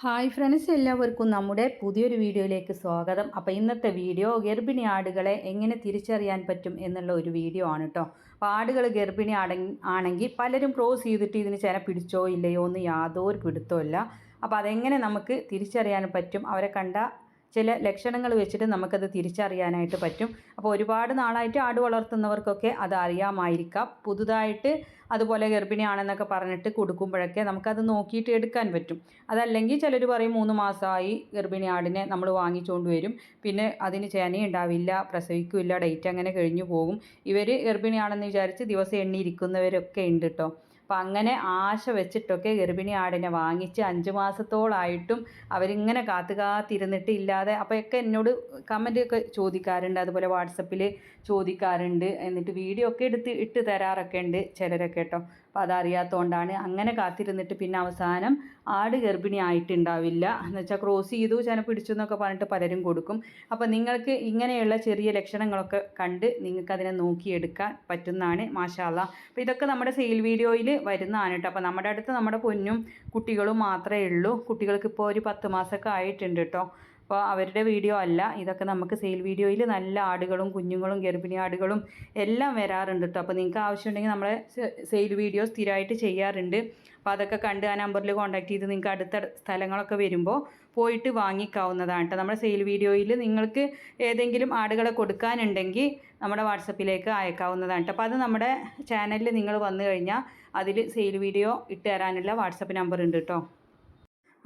Hi friends, എല്ലാവർക്കും നമ്മുടെ പുതിയൊരു വീഡിയോയിലേക്ക് സ്വാഗതം. അപ്പോൾ ഇന്നത്തെ വീഡിയോ ഗർഭിണി ആടുകളെ എങ്ങനെ തിരിച്ചറിയാൻ പറ്റും എന്നുള്ള ഒരു വീഡിയോ ആണ് കേട്ടോ. അപ്പോൾ ആടുകൾ ഗർഭിണി ആണെങ്കിൽ പലരും ക്രോസ് ചെയ്തിട്ട് ഇതിന് ചില പിടിച്ചോ ഇല്ലയോ എന്ന് യാതൊരു പിടുത്തമില്ല. അപ്പോൾ അതെങ്ങനെ നമുക്ക് തിരിച്ചറിയാൻ പറ്റും, അവരെ കണ്ട ചില ലക്ഷണങ്ങൾ വെച്ചിട്ട് നമുക്കത് തിരിച്ചറിയാനായിട്ട് പറ്റും. അപ്പോൾ ഒരുപാട് നാളായിട്ട് ആട് വളർത്തുന്നവർക്കൊക്കെ അത് അറിയാമായിരിക്കാം. പുതുതായിട്ട് അതുപോലെ ഗർഭിണിയാണെന്നൊക്കെ പറഞ്ഞിട്ട് കൊടുക്കുമ്പോഴൊക്കെ നമുക്കത് നോക്കിയിട്ട് എടുക്കാൻ പറ്റും. അതല്ലെങ്കിൽ ചിലർ പറയും 3 മാസമായി ഗർഭിണി ആടിനെ നമ്മൾ വാങ്ങിച്ചുകൊണ്ട് വരും, പിന്നെ അതിന് ചേനയുണ്ടാവില്ല, പ്രസവിക്കില്ല, ഡേറ്റ് അങ്ങനെ കഴിഞ്ഞു പോകും. ഇവർ ഗർഭിണിയാണെന്ന് വിചാരിച്ച് ദിവസം എണ്ണിയിരിക്കുന്നവരൊക്കെ ഉണ്ട് കേട്ടോ. അപ്പം അങ്ങനെ ആശ വെച്ചിട്ടൊക്കെ ഗർഭിണി ആടിനെ വാങ്ങിച്ച് 5 മാസത്തോളായിട്ടും അവരിങ്ങനെ കാത്തിരുന്നിട്ട് ഇല്ലാതെ അപ്പോഴൊക്കെ എന്നോട് കമൻ്റ് ഒക്കെ ചോദിക്കാറുണ്ട്, അതുപോലെ വാട്സപ്പിൽ ചോദിക്കാറുണ്ട്. എന്നിട്ട് വീഡിയോ ഒക്കെ ഇട്ട് തരാറൊക്കെ ഉണ്ട് ചിലരൊക്കെ കേട്ടോ. അപ്പോൾ അതറിയാത്തതുകൊണ്ടാണ് അങ്ങനെ കാത്തിരുന്നിട്ട് പിന്നെ അവസാനം ആട് ഗർഭിണി ആയിട്ടുണ്ടാവില്ല എന്ന് വെച്ചാൽ ക്രോസ് ചെയ്തു, ചെന പിടിച്ചു എന്നൊക്കെ പറഞ്ഞിട്ട് പലരും കൊടുക്കും. അപ്പോൾ നിങ്ങൾക്ക് ഇങ്ങനെയുള്ള ചെറിയ ലക്ഷണങ്ങളൊക്കെ കണ്ട് നിങ്ങൾക്കതിനെ നോക്കിയെടുക്കാൻ പറ്റുന്നതാണ്. മാഷാ അല്ലാഹ്. അപ്പോൾ ഇതൊക്കെ നമ്മുടെ സെയിൽ വീഡിയോയിൽ വരുന്നതാണ് കേട്ടോ. അപ്പോൾ നമ്മുടെ അടുത്ത് നമ്മുടെ പൊന്നും കുട്ടികളും മാത്രമേ ഉള്ളൂ. കുട്ടികൾക്ക് ഇപ്പോൾ ഒരു 10 മാസമൊക്കെ ആയിട്ടുണ്ട് കേട്ടോ. അപ്പോൾ അവരുടെ വീഡിയോ അല്ല ഇതൊക്കെ. നമുക്ക് സെയിൽ വീഡിയോയിൽ നല്ല ആടുകളും കുഞ്ഞുങ്ങളും ഗർഭിണി ആടുകളും എല്ലാം വരാറുണ്ട് കേട്ടോ. അപ്പോൾ നിങ്ങൾക്ക് ആവശ്യമുണ്ടെങ്കിൽ നമ്മളെ സെയിൽ വീഡിയോ സ്ഥിരമായിട്ട് ചെയ്യാറുണ്ട്. അപ്പോൾ അതൊക്കെ കണ്ട് ആ നമ്പറിൽ കോൺടാക്ട് ചെയ്ത് നിങ്ങൾക്ക് അടുത്ത സ്ഥലങ്ങളൊക്കെ വരുമ്പോൾ പോയിട്ട് വാങ്ങിക്കാവുന്നതാണ് കേട്ടോ. നമ്മുടെ സെയിൽ വീഡിയോയിൽ നിങ്ങൾക്ക് ഏതെങ്കിലും ആടുകളെ കൊടുക്കാനുണ്ടെങ്കിൽ നമ്മുടെ വാട്സപ്പിലേക്ക് അയക്കാവുന്നതാണ് കേട്ടോ. അപ്പോൾ അത് നമ്മുടെ ചാനലിൽ നിങ്ങൾ വന്നു കഴിഞ്ഞാൽ അതിൽ സെയിൽ വീഡിയോ ഇട്ട് തരാനുള്ള വാട്സപ്പ് നമ്പർ ഉണ്ട് കേട്ടോ.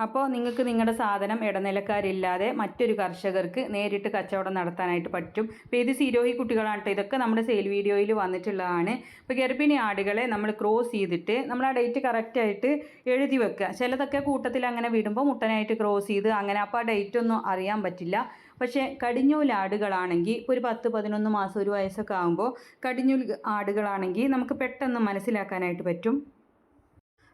അപ്പോൾ നിങ്ങൾക്ക് നിങ്ങളുടെ സാധനം ഇടനിലക്കാരില്ലാതെ മറ്റൊരു കർഷകർക്ക് നേരിട്ട് കച്ചവടം നടത്താനായിട്ട് പറ്റും. അപ്പോൾ ഇത് സിരോഹി കുട്ടികളാണ് കേട്ടോ. ഇതൊക്കെ നമ്മുടെ സെയിൽ വീഡിയോയിൽ വന്നിട്ടുള്ളതാണ്. ഇപ്പോൾ ഗർഭിണി ആടുകളെ നമ്മൾ ക്രോസ് ചെയ്തിട്ട് നമ്മൾ ആ ഡേറ്റ് കറക്റ്റായിട്ട് എഴുതി വെക്കുക. ചിലതൊക്കെ കൂട്ടത്തിൽ അങ്ങനെ വിടുമ്പോൾ മുട്ടനായിട്ട് ക്രോസ് ചെയ്ത് അങ്ങനെ, അപ്പോൾ ആ ഡേറ്റ് ഒന്നും അറിയാൻ പറ്റില്ല. പക്ഷേ കടിഞ്ഞൂൽ ആടുകളാണെങ്കിൽ ഇപ്പോൾ ഒരു 10-11 മാസം, ഒരു വയസ്സൊക്കെ ആകുമ്പോൾ കടിഞ്ഞൂൽ ആടുകളാണെങ്കിൽ നമുക്ക് പെട്ടെന്ന് മനസ്സിലാക്കാനായിട്ട് പറ്റും.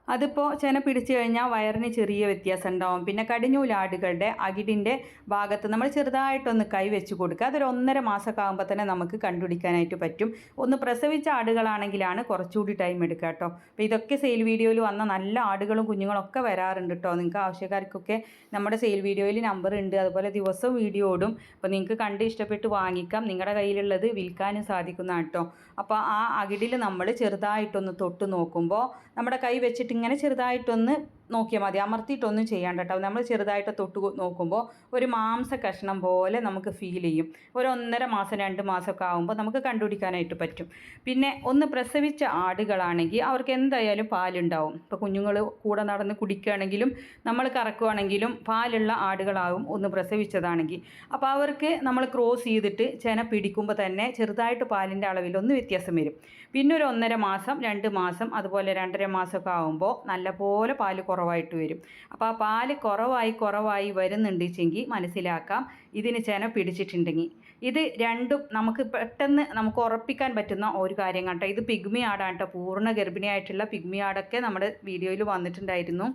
അതിപ്പോൾ ചെന പിടിച്ചു കഴിഞ്ഞാൽ വയറിന് ചെറിയ വ്യത്യാസം ഉണ്ടാവും. പിന്നെ കടിഞ്ഞൂലാടുകളുടെ അകിടിൻ്റെ ഭാഗത്ത് നമ്മൾ ചെറുതായിട്ടൊന്ന് കൈ വെച്ച് കൊടുക്കുക. അതൊരു 1.5 മാസമൊക്കെ ആകുമ്പോൾ തന്നെ നമുക്ക് കണ്ടുപിടിക്കാനായിട്ട് പറ്റും. ഒന്ന് പ്രസവിച്ച ആടുകളാണെങ്കിലാണ് കുറച്ചുകൂടി ടൈം എടുക്കുക കേട്ടോ. അപ്പോൾ ഇതൊക്കെ സെയിൽ വീഡിയോയിൽ വന്ന നല്ല ആടുകളും കുഞ്ഞുങ്ങളൊക്കെ വരാറുണ്ട് കേട്ടോ. നിങ്ങൾക്ക് ആവശ്യക്കാർക്കൊക്കെ നമ്മുടെ സെയിൽ വീഡിയോയിൽ നമ്പർ ഉണ്ട്, അതുപോലെ ദിവസവും വീഡിയോ ഇടും. അപ്പോൾ നിങ്ങൾക്ക് കണ്ട് ഇഷ്ടപ്പെട്ട് വാങ്ങിക്കാം. നിങ്ങളുടെ കയ്യിലുള്ളത് വിൽക്കാനും സാധിക്കുന്നതാണ് കേട്ടോ. അപ്പോൾ ആ അകിടിൽ നമ്മൾ ചെറുതായിട്ടൊന്ന് തൊട്ട് നോക്കുമ്പോൾ നമ്മുടെ കൈ വെച്ചിട്ട് ഇങ്ങനെ ചെറുതായിട്ടൊന്ന് നോക്കിയാൽ മതി, അമർത്തിയിട്ടൊന്നും ചെയ്യാണ്ട് കേട്ടോ. നമ്മൾ ചെറുതായിട്ട് തൊട്ട് നോക്കുമ്പോൾ ഒരു മാംസ കഷ്ണം പോലെ നമുക്ക് ഫീൽ ചെയ്യും. ഒരു 1.5 മാസം 2 മാസമൊക്കെ ആകുമ്പോൾ നമുക്ക് കണ്ടുപിടിക്കാനായിട്ട് പറ്റും. പിന്നെ ഒന്ന് പ്രസവിച്ച ആടുകളാണെങ്കിൽ അവർക്ക് എന്തായാലും പാലുണ്ടാവും. ഇപ്പോൾ കുഞ്ഞുങ്ങൾ കൂടെ നടന്ന് കുടിക്കുകയാണെങ്കിലും നമ്മൾ കറക്കുകയാണെങ്കിലും പാലുള്ള ആടുകളാവും ഒന്ന് പ്രസവിച്ചതാണെങ്കിൽ. അപ്പോൾ അവർക്ക് നമ്മൾ ക്രോസ് ചെയ്തിട്ട് ചെന പിടിക്കുമ്പോൾ തന്നെ ചെറുതായിട്ട് പാലിൻ്റെ അളവിലൊന്ന് വ്യത്യാസം വരും. പിന്നെ ഒരു 1.5 മാസം 2 മാസം അതുപോലെ 2.5 മാസമൊക്കെ ആകുമ്പോൾ നല്ലപോലെ പാല് കുറവായിട്ട് വരും. അപ്പോൾ ആ പാല് കുറവായി വരുന്നുണ്ടെങ്കിൽ മനസ്സിലാക്കാം ഇതിന് ചെന പിടിച്ചിട്ടുണ്ടെങ്കിൽ. ഇത് രണ്ടും നമുക്ക് പെട്ടെന്ന് നമുക്ക് ഉറപ്പിക്കാൻ പറ്റുന്ന ഒരു കാര്യം കേട്ടോ. ഇത് പിഗ്മി ആടാണ് കേട്ടോ. പൂർണ്ണ ഗർഭിണിയായിട്ടുള്ള പിഗ്മി ആടൊക്കെ നമ്മുടെ വീഡിയോയിൽ വന്നിട്ടുണ്ടായിരുന്നു.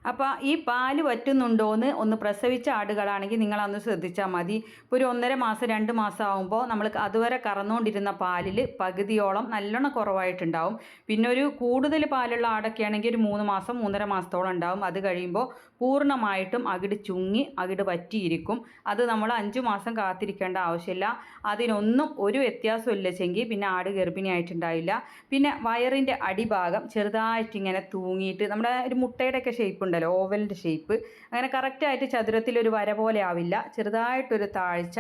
അപ്പോൾ ഈ പാല് വറ്റുന്നുണ്ടോയെന്ന് ഒന്ന് പ്രസവിച്ച ആടുകളാണെങ്കിൽ നിങ്ങളൊന്ന് ശ്രദ്ധിച്ചാൽ മതി. ഇപ്പോൾ ഒരു 1.5 മാസം 2 മാസം ആകുമ്പോൾ നമ്മൾ അതുവരെ കറന്നുകൊണ്ടിരുന്ന പാലിൽ പകുതിയോളം നല്ലോണം കുറവായിട്ടുണ്ടാവും. പിന്നെ ഒരു കൂടുതൽ പാലുള്ള ആടൊക്കെ ആണെങ്കിൽ ഒരു 3 മാസം 3.5 മാസത്തോളം ഉണ്ടാവും. അത് കഴിയുമ്പോൾ പൂർണ്ണമായിട്ടും അകിട് ചുങ്ങി അകിട് വറ്റിയിരിക്കും. അത് നമ്മൾ 5 മാസം കാത്തിരിക്കേണ്ട ആവശ്യമില്ല. അതിനൊന്നും ഒരു വ്യത്യാസം ഇല്ലെച്ചെങ്കിൽ പിന്നെ ആട് ഗർഭിണിയായിട്ടുണ്ടാവില്ല. പിന്നെ വയറിൻ്റെ അടിഭാഗം ചെറുതായിട്ടിങ്ങനെ തൂങ്ങിയിട്ട് നമ്മുടെ ഒരു മുട്ടയുടെയൊക്കെ ഷേപ്പ് ഉണ്ടല്ലോ, ഓവലിൻ്റെ ഷേപ്പ്, അങ്ങനെ കറക്റ്റായിട്ട് ചതുരത്തിലൊരു വര പോലെ ആവില്ല. ചെറുതായിട്ടൊരു താഴ്ച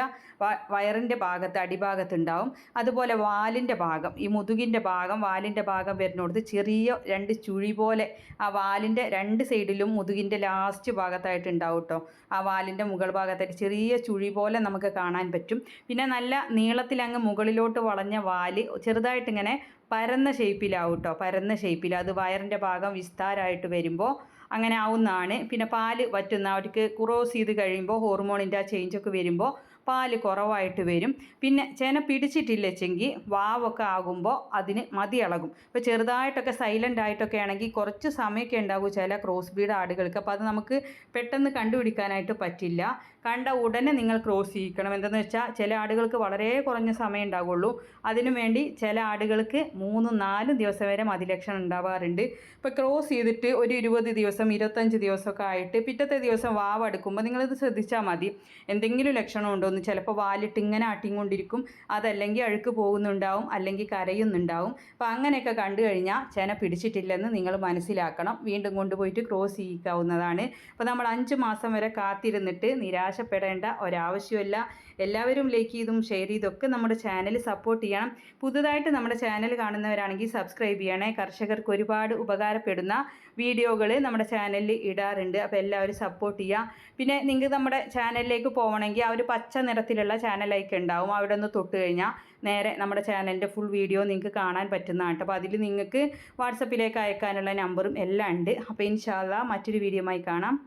വയറിൻ്റെ ഭാഗത്ത് അടിഭാഗത്തുണ്ടാവും. അതുപോലെ വാലിൻ്റെ ഭാഗം, ഈ മുതുകിൻ്റെ ഭാഗം വാലിൻ്റെ ഭാഗം വരുന്നിടത്ത് ചെറിയ 2 ചുഴി പോലെ ആ വാലിൻ്റെ 2 സൈഡിലും മുതുകിൻ്റെ ലാസ്റ്റ് ഭാഗത്തായിട്ട് ഉണ്ടാവും കേട്ടോ. ആ വാലിൻ്റെ മുകൾ ഭാഗത്തായിട്ട് ചെറിയ ചുഴി പോലെ നമുക്ക് കാണാൻ പറ്റും. പിന്നെ നല്ല നീളത്തിലങ്ങ് മുകളിലോട്ട് വളഞ്ഞ വാല് ചെറുതായിട്ടിങ്ങനെ പരന്ന ഷേപ്പിലാവും കേട്ടോ. പരന്ന ഷേപ്പിൽ അത് വയറിൻ്റെ ഭാഗം വിസ്താരമായിട്ട് വരുമ്പോൾ അങ്ങനെ ആവുന്നതാണ്. പിന്നെ പാല് വറ്റുന്ന അവർക്ക് ക്രോസ് ചെയ്ത് കഴിയുമ്പോൾ ഹോർമോണിൻ്റെ ആ ചേഞ്ചൊക്കെ വരുമ്പോൾ പാല് കുറവായിട്ട് വരും. പിന്നെ ചെന പിടിച്ചിട്ടില്ലെച്ചെങ്കിൽ വാവൊക്കെ ആകുമ്പോൾ അതിന് മതിയിളകും. ഇപ്പോൾ ചെറുതായിട്ടൊക്കെ സൈലൻ്റ് ആയിട്ടൊക്കെ ആണെങ്കിൽ കുറച്ച് സമയമൊക്കെ ഉണ്ടാകും ചില ക്രോസ് ബ്രീഡ് ആടുകൾക്ക്. അപ്പോൾ അത് നമുക്ക് പെട്ടെന്ന് കണ്ടുപിടിക്കാനായിട്ട് പറ്റില്ല. കണ്ട ഉടനെ നിങ്ങൾ ക്രോസ് ചെയ്യിക്കണം. എന്തെന്ന് വെച്ചാൽ ചില ആടുകൾക്ക് വളരെ കുറഞ്ഞ സമയം ഉണ്ടാകുള്ളൂ. അതിനു വേണ്ടി ചില ആടുകൾക്ക് 3-4 ദിവസം വരെ മതിലക്ഷണം ഉണ്ടാവാറുണ്ട്. ഇപ്പോൾ ക്രോസ് ചെയ്തിട്ട് ഒരു 20 ദിവസം 25 ദിവസമൊക്കെ ആയിട്ട് പിറ്റത്തെ ദിവസം വാവ് എടുക്കുമ്പോൾ നിങ്ങളിത് ശ്രദ്ധിച്ചാൽ മതി. എന്തെങ്കിലും ലക്ഷണം ഉണ്ടോ എന്ന്. ചിലപ്പോൾ വാലിട്ട് ഇങ്ങനെ ആട്ടിക്കൊണ്ടിരിക്കും, അതല്ലെങ്കിൽ അഴുക്ക് പോകുന്നുണ്ടാവും, അല്ലെങ്കിൽ കരയുന്നുണ്ടാവും. അപ്പോൾ അങ്ങനെയൊക്കെ കണ്ടു കഴിഞ്ഞാൽ ചെന പിടിച്ചിട്ടില്ലെന്ന് നിങ്ങൾ മനസ്സിലാക്കണം. വീണ്ടും കൊണ്ടുപോയിട്ട് ക്രോസ് ചെയ്യിക്കാവുന്നതാണ്. അപ്പോൾ നമ്മൾ 5 മാസം വരെ കാത്തിരുന്നിട്ട് നിരാശപ്പെടേണ്ട ഒരാവശ്യമില്ല. എല്ലാവരും ലൈക്ക് ചെയ്തും ഷെയർ ചെയ്തൊക്കെ നമ്മുടെ ചാനൽ സപ്പോർട്ട് ചെയ്യണം. പുതുതായിട്ട് നമ്മുടെ ചാനൽ കാണുന്നവരാണെങ്കിൽ സബ്സ്ക്രൈബ് ചെയ്യണേ. കർഷകർക്ക് ഒരുപാട് ഉപകാരപ്പെടുന്ന വീഡിയോകൾ നമ്മുടെ ചാനലിൽ ഇടാറുണ്ട്. അപ്പോൾ എല്ലാവരും സപ്പോർട്ട് ചെയ്യുക. പിന്നെ നിങ്ങൾക്ക് നമ്മുടെ ചാനലിലേക്ക് പോകണമെങ്കിൽ ആ ഒരു പച്ച നിറത്തിലുള്ള ചാനൽ ലൈക്ക് ഉണ്ടാവും, അവിടെ ഒന്ന് തൊട്ട് കഴിഞ്ഞാൽ നേരെ നമ്മുടെ ചാനലിൻ്റെ ഫുൾ വീഡിയോ നിങ്ങൾക്ക് കാണാൻ പറ്റുന്നതാണ്. അപ്പോൾ അതിൽ നിങ്ങൾക്ക് വാട്സപ്പിലേക്ക് അയക്കാനുള്ള നമ്പറും എല്ലാം ഉണ്ട്. അപ്പോൾ ഇൻഷാ അല്ലാഹ് മറ്റൊരു വീഡിയോയുമായി കാണാം.